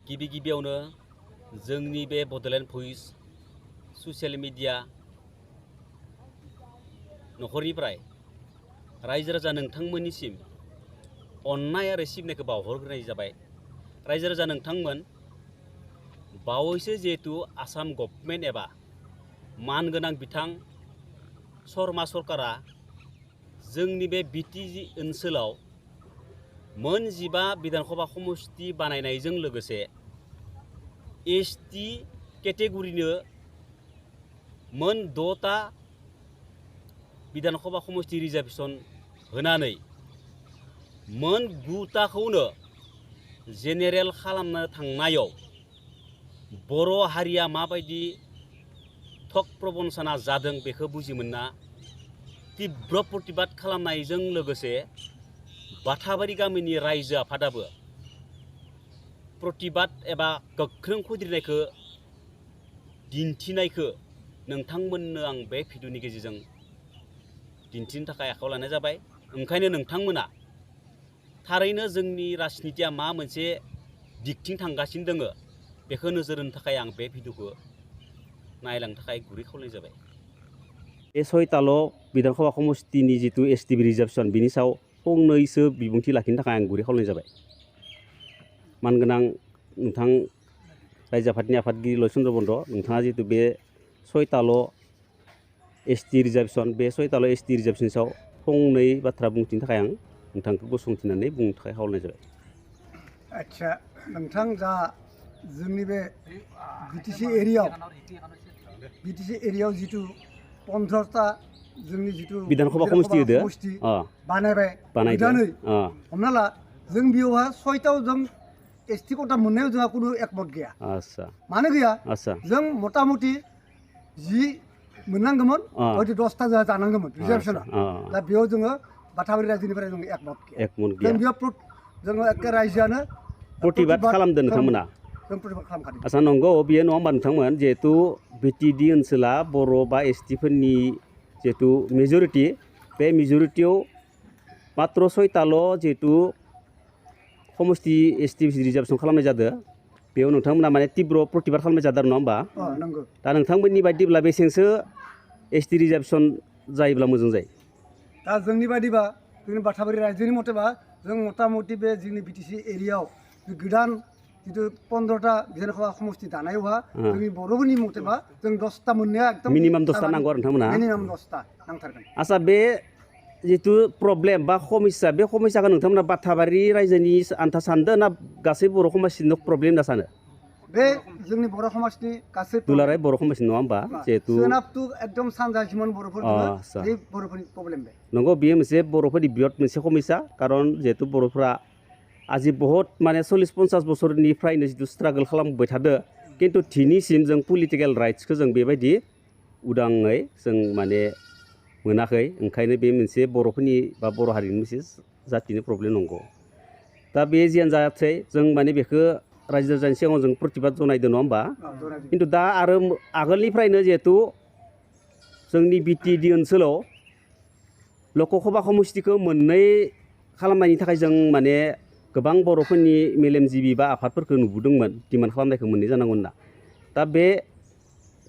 गिबि गिबियावनो जोंनि बे बड'लेण्ड भइस ससियेल मिडिया नखरनिफ्राय रायजो राजा नोंथांमोननिसिम अननाय आरो सिबिनायखौ बावहरग्रोनाय जाबाय। रायजो राजा नोंथांमोन बावैसो जिहेतु आसाम गभर्नमेन्ट एबा मानगोनां बिथां शर्मा सरकारा जोंनि बे बिटिसि ओनसोलाव मोन 15 बिधानसभा समष्टि बानायनायजों लोगोसे एसटि केटेगरिनो मोन 6टा बिधानसभा समष्टि रिजार्भेसन होनानै मोन 9टाखौनो जेनेरेल खालामनो थांनायाव बर' हारिया माबायदि थक प्रबंसना जादों बेखौ बुजि मोनना तीव्र प्रतिबाद खालामनायजों लोगोसे बाथाबारि गामिनि रायजो आफादाबो प्रतिबाद एबा गोख्रों खुद्रिनायखौ दिन्थिनायखौ नोंथांमोननो आं बे भिडिअनि गेजेरजों दिन्थिनो थाखाय आखायाव लानाय जाबाय। ओंखायनो नोंथांमोना थारैनो जोंनि राजनितिया मा मोनसे दिगथिं थांगासिनो दोङो बेखौ नोजोर होनो थाखाय आं बे भिडिअखौ नायलांनो थाखाय गुरै खावलायनाय जाबाय। बे 6टाल' बिधानसभा समष्टिनि जितु एसटि रिजार्भेसन बिनि सायाव फंनैसो बिबुंथि लाखिनो थाखाय आं गुरै खावलायनाय जाबाय। मानगोनां नोंथां रायजो आफादनि आफादगिरि लय चन्द्र बन्द, नोंथाङा जितु बे 6टाल' एसटि रिजार्भेसन बे 6टाल' एसटि रिजार्भेसननि सायाव फंनै बाथ्रा बुंथिनो थाखाय आं नोंथांखौ गसंथिनानै बुंनो थाखाय खावलायनाय जाबाय। आच्छा, नोंथां जा जोंनि बे बिटिसि एरियायाव जितु 15टा जोंनि जितु बिधानसभा समष्टि होदो बानायबाय गोदानै हमना ला जों बेयावहा 6टायाव जों एसटि कोटा मोननायाव जोंहा खुनु एकमत गैया। आच्छा, मानो गैया? आच्छा, जों मथा मथि 10 मोननांगौमोन, हयथ' 10टा जोंहा जानांगौमोन रिजार्भेसना। दा बेयाव जोङो बाथाबारि रायजोनिफ्राय जों एकमत गैया। जों बेयाव जोङो एखे रायजोआनो प्रतिबाद खालामदों नोंथांमोना। जों प्रतिबाद खालामखादों। आच्छा, नंगौ बेयो नङा होमबा नोंथांमोन, जिहेतु बिटिडि ओनसोला बर' बा एसटिफोरनि जिहेतु मेजरिटि, बे मेजरिटियाव मात्र 6टाल' जिहेतु समष्टि एसटि रिजार्भेसन खालामनाय जादों, बेयाव नोंथांमोना माने तीव्र प्रतिबाद खालामनाय जादों नङा होमबा? नंगौ। दा नोंथांमोननि बायदिब्ला बेसेबांसो एसटि रिजार्भेसन जायोब्ला मोजां जायो? दा जोंनि बायदिबा जोंनि बाथाबारि रायजोनि मथेबा जों मथा मथि बे जोंनि बिटिसि एरियायाव गोदान जितु 15टा बिधानसभा समष्टि दानायावहा जोंनि बर'फोरनि मथेबा जों 10टा मोननाया एकदम मिनिमाम 10टा नांगौ आरो नोंथांमोना? मिनिमाम 10टा नांथारगोन। आच्छा, बे जितु प्रब्लेम बा समस्या, बे समस्याखौ नोंथांमोना बाथाबारि रायजोनि आन्था सानदों ना गासै बर' समाजनि प्रब्लेम होनना सानो? बे जोंनि बर' समाजनि गासै दुलाराय बर' समाजनि नङा होमबा? जिहेतु सोनाबथु एकदम सानजासिमान बर'फोर दङ, बे बर'फोरनि प्रब्लेम बे। नंगौ, बेयो मोनसे बर'फोरनि बिराद मोनसे समस्या, खारन जिहेतु बर'फ्रा आजि बहुत माने 40-50 बोसोरनिफ्रायनो जितु स्ट्रागल खालामबाय थादों, खिन्थु दिनैसिम जों पलिटिकेल राइट्सखौ जों बेबायदि उदाङै जों माने मोनाखै। ओंखायनो बे मोनसे बर'फोरनि बा बर' हारिनि मोनसे जातिनि प्रब्लेम नंगौ। दा बे जियानो जाथों, जों माने बेखौ रायजो राजानि सिगाङाव जों प्रतिबाद जनायदों नङा होमबा? खिन्थु दा आरो आगोलनिफ्रायनो जिहेतु जोंनि बिटिडि ओनसोलाव लकसभा समष्टिखौ मोननै खालामनायनि थाखाय जों माने गोबां बर'फोरनि मेलेमजिबि बा आफादफोरखौ नुबोदोंमोन डिमान्ड खालामनायखौ मोननै जानांगौ होनना। दा बे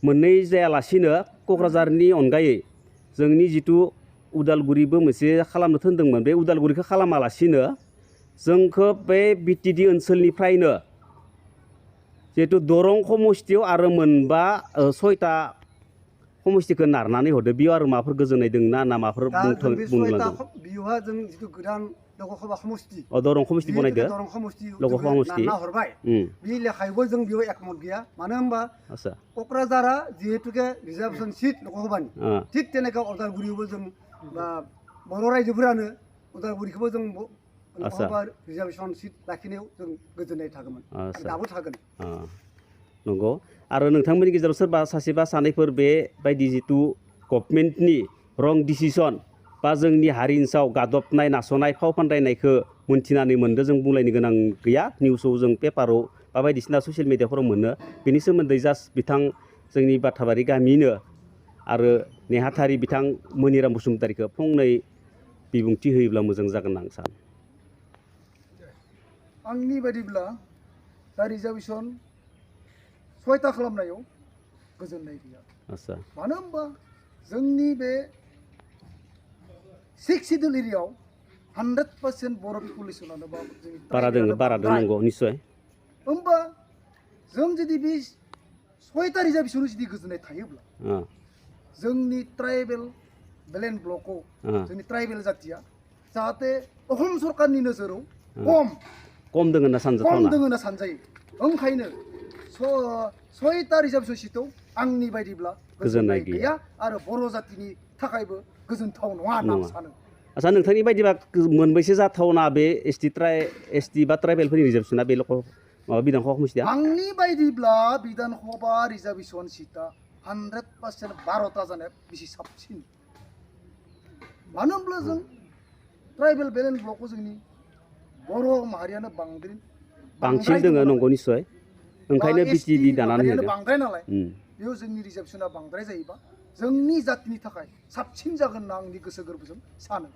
मोननै जायालासिनो क'क्राझारनि अनगायै जोंनि जितु उदालगुरिबो मोनसे खालामनो थिनदोंमोन, बे उदालगुरिखौ खालामालासिनो जोंखौ बे बिटिडि ओनसोलनिफ्रायनो जिहेतु दरं समष्टियाव आरो मोनबा 6टा समष्टिखौ नारनानै हरदो। बेयाव आरो माबाफोर गोजोननाय दङ ना माबाफोर बुंलांदों? बेयावहा जों जितु गोदान लकसभा समष्टि दरं समष्टि बनायदो, दरं समष्टि लकसभा समष्टि नारना हरबाय, बे लेखायावबो जों बेयाव एकमत गैया। मानो होनबा आच्छा, क'क्राझारा जिहेतुके रिजार्भेसन सिट लकसभानि, थिग तेनेका उदालगुरियावबो जों बर' रायजोफोरानो उदालगुरिखौबो जों लकसभा रिजार्भेसन सिट लाखिनायाव जों गोजोननाय थागौमोन, दाबो थागोन। नंगौ। आरो नोंथांमोननि गेजेराव सोरबा सासे बा सानैफोर बेबायदि जितु गभर्नमेन्टनि रं डिसिसन बा जोंनि हारिनि सायाव गादबनाय नास'नाय फाव फान्दायनायखौ मोनथिनानै मोन्दों, जों बुंलायनो गोनां गैया। निउसाव जों पेपाराव बा बायदिसिना ससियेल मिडियाफोराव मोनो। बेनि सोमोन्दै जास्ट बिथां जोंनि बाथाबारि गामिनो आरो नेहाथारि बिथां मनिराम बसुमतारीखौ फंनै बिबुंथि होयोब्ला मोजां जागोन होनना आं सानो। आंनि बायदिब्ला दा रिजार्भेसन 6टा खालामनायाव गोजोननाय गैया आदसा मानो होनबा जोंनि बे 6 शिड्युल एरियायाव 100% बर' पपुलेसनानो बा जोंनि बारा दोङो बारा नंगौ निश्चय होमबा जों जुदि बे 6टा रिजार्भेसन जुदि गोजोननाय थायोब्ला जोंनि ट्राइबेल बेलेन ब्लकआव जोंनि ट्राइबेल जातिया जाहाथे अहम सरकारनि नोजोराव खम दोङो होनना सानजाथावना होनना सानजायो ओंखायनो 6टा रिजार्भेसन सिटआव आंनि बायदिब्ला गोजोननाय गैया आरो बर' जातिनि थाखायबो गोजोनथाव नङा होनना आं सानो आदसा नोंथांनि बायदिबा मोनबैसे जाथावना बे एसटि बा ट्राइबेलफोरनि रिजार्भेसना बे माबा बिधान सभा समस्थिया आंनि बायदिब्ला बिधान सभा रिजार्भेसन सिटआ 100% 12टा जानाया बेसे साबसिन मानो होनब्ला जों ट्राइबेल बेलेन ब्लकआव जोंनि बर' माहारियानो बांसिन दोङो नंगौ निश्चय ओंखायनो बिटिडि दानानै होदो बांद्राय नालाय बेयाव जोंनि रिजार्भेसना बांद्राय जायोबा जोंनि जातिनि थाखाय साबसिन जागोन होनना आंनि गोसो गोरबोजों सानो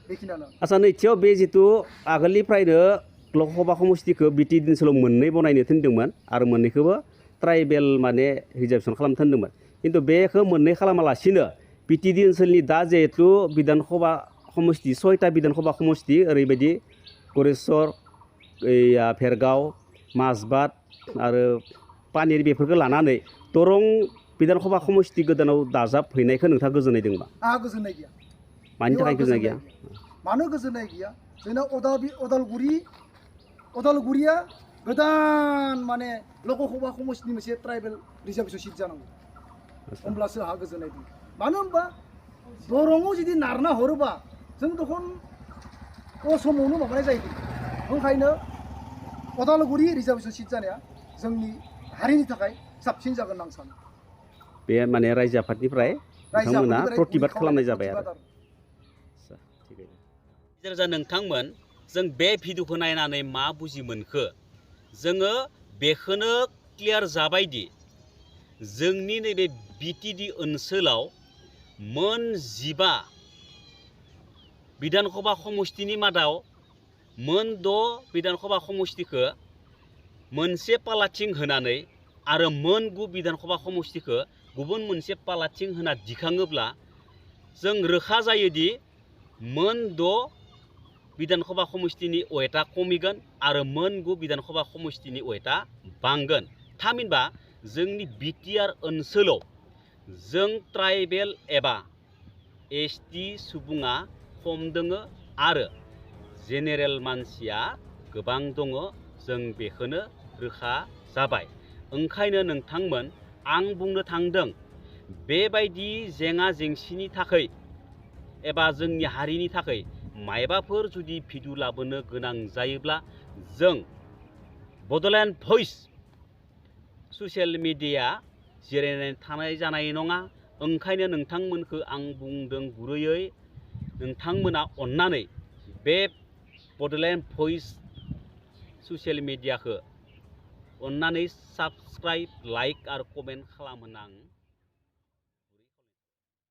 बेखिनियानो आदसा नैथियाव बे जिथु आगोलनिफ्रायनो लकसभा समस्थिखौ बिटिडि ओनसोलाव मोननै बनायनो थिनदोंमोन आरो मोननैखौबो ट्राइबेल माने रिजार्भेसन खालामनो थिनदोंमोन खिन्थु बेखौ मोननै खालामालासिनो बिटिडि ओनसोलनि दा जिहेतु बिधान सभा समस्ति 6टा बिधान सभा समस्ति ओरैबायदि गरेस्वर भेरगाव माजबाद आरो पानेर बेफोरखौ लानानै दरं बिधान सभा समस्ति गोदानाव दाजाबहैनायखौ नोंथाङा गोजोननाय दंबा आंहा गोजोननाय गैया मानि थाखाय गोजोननाय गैया मानो गोजोननाय गैया जोंना अदालगुरिया गोदान माने लकसभा समस्तिनि मोनसे ट्राइबेल रिजार्भेसन सिट जानांगौ होमब्लासो आंहा गोजोननाय दं मानो होनबा दरंआव जुदि नारना हरोबा जों दखन असमावनो माबानाय जायो ओंखायनो अदालगुरि रिजार्भेसन सिट जानाया जोंनि हारिनि थाखाय साबसिन जागोन आं सानो बे माने रायजो आफादनिफ्राय बिथांमोना प्रतिबाद खालामनाय जाबाय आरो नोंथांमोन जों बे भिडिअखौ नायनानै मा बुजि मोनखो जोङो बेखौनो क्लियार जाबायदि जोंनि नैबे बिटिडि ओनसोलाव मोन 15 बिधान सभा समस्तिनि मादाव मोन 6 बिधान सभा समस्तिखौ मोनसे पालाथिं होनानै आरो मोन 9 बिधान सभा समस्तिखौ गुबुन मोनसे पालाथिं होना दिखाङोब्ला जों रोखा जायोदि मोन 6 बिधान सभा समस्तिनि वेटआ खमिगोन आरो मोन 9 बिधान सभा समस्तिनि वेटआ बांगोन थामहिनबा जोंनि बिटिआर ओनसोलाव जों ट्राइबेल एबा एसटि सुबुङा खम दोङो आरो जेनेरेल मानसिया गोबां दङ जों बेखौनो रोखा जाबाय ओंखायनो नोंथांमोन आं बुंनो थांदों बेबायदि जेंना जेंसिनि थाखाय एबा जोंनि हारिनि थाखाय मायबाफोर जुदि भिडिअ लाबोनो गोनां जायोब्ला जों बड'लेण्ड भइस ससियेल मिडिया जिरायनानै थानाय जानाय नङा ओंखायनो नोंथांमोनखौ आं बुंदों गुरैयै नोंथांमोना अन्नानै बे बड'लेण्ड भइस ससियेल मिडियाखौ अन्नानै साबस्क्राइब लाइक आरो कमेन्ट खालामनो आं